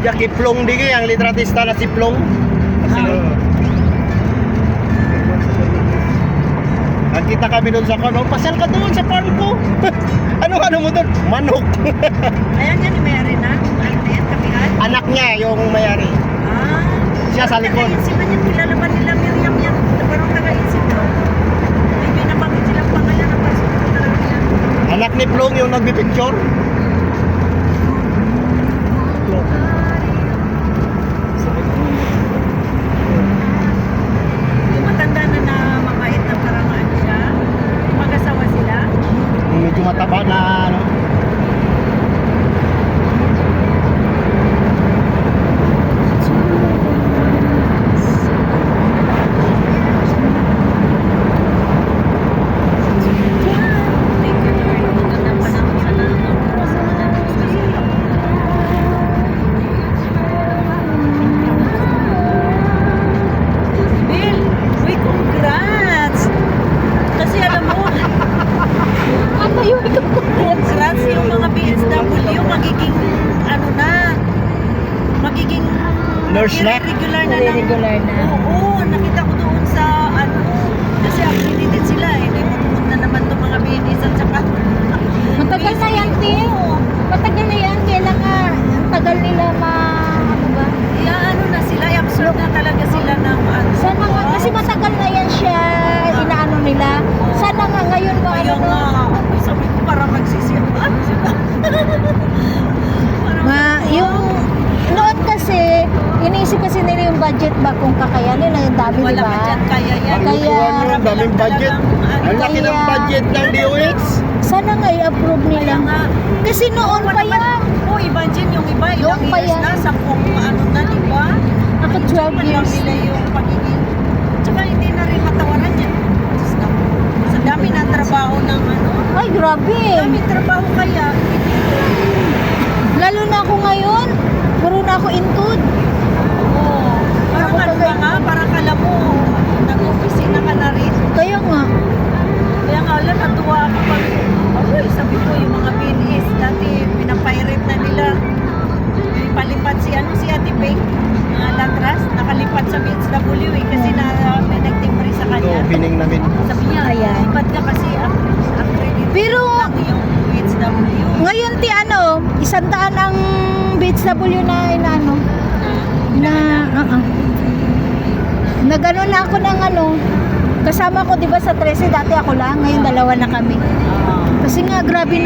Jackie Plong di ang litratista na si Plong. Kasi nakita kami doon sa kono, pasyal ka doon sa farm ko. Ano mo doon? Manok. Ayan yan ni Mary na. Ayan, kapihan. Anak niya yung mayari. Ah. Siya sa likod. Taga-isip na yan. Kilala ba nila Miriam yan? Parang taga-isip na. May binabangit silang pangalan ng person ko talaga yan. Anak ni Plong yung nagpipicture. Yung matanda na mabait na parang ano siya. Mag-asawa sila. Medyo mataba na ano. Thank you, Lord. Magandang panahon sa lahat. Sa mga nagsusunod. Bill, uy, congrats! Kasi alam mo, Ano yung congrats yung mga BSW, magiging, ano na, magiging Nurse na? regular na lang. regular na? Oo, nakita ko doon sa, ano, kasi accredited sila, hindi pupunta naman itong mga BNS at saka, Matagal na yan, Tim. Matagal na yan. Kailan nga, ang tagal nila ano ba? ano na sila, i-absorb na talaga sila ng, ano, Sana nga, kasi matagal na yan siya, inaano nila. Sana nga ngayon ba, Ayaw ano, nga, sabi ko parang nagsisiyahan sila. yung, noon kasi, iniisip kasi nila yung budget ba kung kakayanin, ang dami, di Wala ba? ka dyan, kaya yan. Kaya, Ang daming budget. Ang laki ng Kaya- budget ng DOH. Sana nga i-approve Kaya nila. nga, Kasi noon pa yan. Oo, imagine yung iba, ilang Noon pa years yan. na, 10 ano na, di ba? Ako 12 Man lang years. nila yung pagiging, tsaka hindi na rin matawaran yan. Diyos na. Sa dami ng trabaho ng ano, Ay, grabe. daming trabaho kaya, hindi Lalo na ako ngayon. Puro na ako intud. Oo. Parang Ako ano talaga. ka nga, parang kala mo, nag-opisina ka na rin. Kaya nga. Kaya nga, alam, natuwa ako pag, ay, sabi ko, yung mga BNS, dati, pinapirate na nila. May palipad si Ate Peg, Latras, nakalipat sa BSW kasi may nagtimbre sa Ito, kanya. pining namin. Sabi niya, Ayan. lipat ka kasi accredited Pero, lang yung BSW. ngayon isandaan ang BHW na inaano. Nagano na ako ng ano. Kasama ko 'di ba sa 13 dati ako lang, ngayon dalawa na kami. Kasi nga grabe